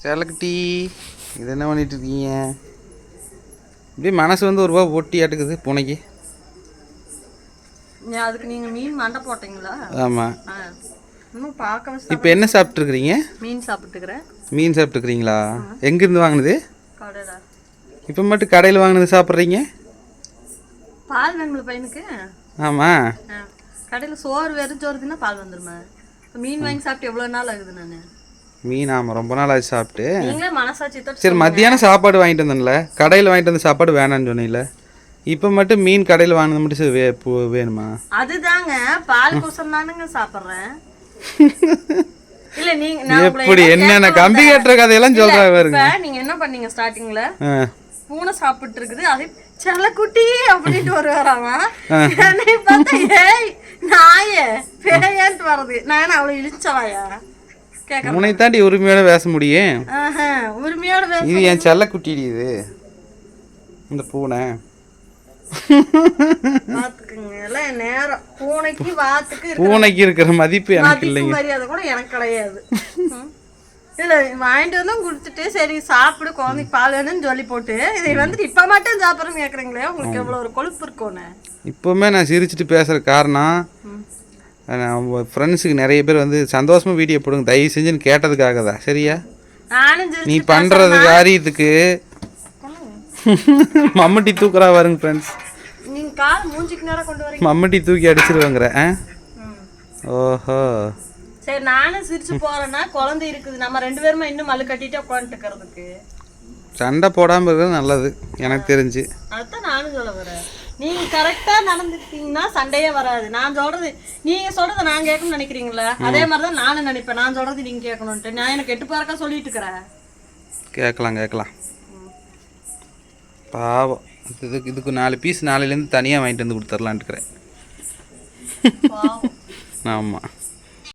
செல்லக்குட்டி இது என்ன பண்ணிட்டு இருக்கீங்க? இப்படி மனசு வந்து ஒரு ரூபா ஒட்டியாட்டுக்குது பூனைக்கு. அதுக்கு நீங்க மீன் மண்டை போட்டீங்களா? ஆமாம். இன்னும் பார்க்க. இப்போ என்ன சாப்பிட்ருக்குறீங்க? மீன் சாப்பிட்டுக்கிறேன். மீன் சாப்பிட்டுக்கிறீங்களா? எங்கேருந்து வாங்கினது? கடையில். இப்போ மட்டும் கடையில் வாங்கினது சாப்பிட்றீங்க? பால் வேணுங்களா பையனுக்கு? ஆமாம். கடையில் சோறு வெறும் சோறுதுன்னா பால் வந்துருமா? மீன் வாங்கி சாப்பிட்டு எவ்வளோ நாள் ஆகுது? நான் மீன் ஆமாம் ரொம்ப நாள் ஆச்சு சாப்பிட்டு. நீங்களே மனசாட்சி தொட்டு சரி மத்தியானம் சாப்பாடு வாங்கிட்டு வந்தேன்ல, கடையில் வாங்கிட்டு வந்த சாப்பாடு வேணான்னு சொன்னீங்களே, இப்போ மட்டும் மீன் கடையில் வாங்கினது மட்டும் வேணுமா? அதுதாங்க பால் குசம் தானுங்க சாப்பிட்றேன். இல்ல நீங்க எப்படி என்னென்ன கம்பி கட்டுற கதையெல்லாம் சொல்றாங்க பாருங்க. நீங்க என்ன பண்ணீங்க ஸ்டார்டிங்ல? பூனை சாப்பிட்டு இருக்குது, அதே செல்லக்குட்டி அப்படின்ட்டு வருவாராம. என்னை பார்த்தா ஏய் நாயே பேயன்ட்டு வருது. நான் அவ்வளவு இழிச்சவாயா? உன்னை தாண்டி உரிமையோட பேச முடியும். உரிமையோட பேச. இது என் செல்லக்குட்டி, இது இந்த பூனை. பாத்துக்குங்க நேரம் பூனைக்கு வாத்துக்கு பூனைக்கு இருக்கிற மதிப்பு எனக்கு இல்லைங்க. மரியாதை கூட எனக்கு கிடையாது. இல்ல வாங்கிட்டு வந்து கொடுத்துட்டு சரி சாப்பிடு குழந்தைக்கு பால் வேணும்னு சொல்லி போட்டு இதை வந்துட்டு இப்ப மட்டும் சாப்பிட்றேன்னு கேக்குறீங்களே, உங்களுக்கு எவ்வளவு ஒரு கொழுப்பு இருக்கும்னு. இப்பவுமே நான் சிரிச்சுட்டு பேசுற காரணம், ஃப்ரெண்ட்ஸுக்கு நிறைய பேர் வந்து சந்தோஷமா வீடியோ போடுங்க தயவு செஞ்சுன்னு கேட்டதுக்காக தான். சரியா? நீ பண்றது காரியத்துக்கு மம்மட்டி தூக்குறா பாருங்க ஃப்ரெண்ட்ஸ். நீங்க கால் மூஞ்சிக்கு நேரா கொண்டு வரீங்க, மம்மட்டி தூக்கி அடிச்சிருவாங்கற. ஓஹோ சரி நானும் சிரிச்சு போறேன்னா குழந்தை இருக்குது, நம்ம ரெண்டு பேருமே இன்னும் மல்லு கட்டிட்டு உட்காந்துட்டுக்கிறதுக்கு. சண்டை போடாம இருக்கிறது நல்லது எனக்கு தெரிஞ்சு. அதான் நானும் சொல்ல வரேன். நீங்க கரெக்டா நடந்துக்கிட்டீங்கன்னா சண்டையே வராது. நான் சொல்றது நீங்க சொல்றதை நான் கேட்கணும்னு நினைக்கிறீங்களா? அதே மாதிரிதான் நானும் நினைப்பேன். நான் சொல்றது நீங்க கேட்கணும்ட்டு. நான் எனக்கு எட்டு பாருக்கா சொல்லிட்டு இருக்கிறேன். கேட்கலாம். பாவம், இதுக்கு 4 பீஸ் நாளையிலேருந்து தனியாக வாங்கிட்டு வந்து கொடுத்துர்லான்ட்டு இருக்கிறேன். ஆமாம்.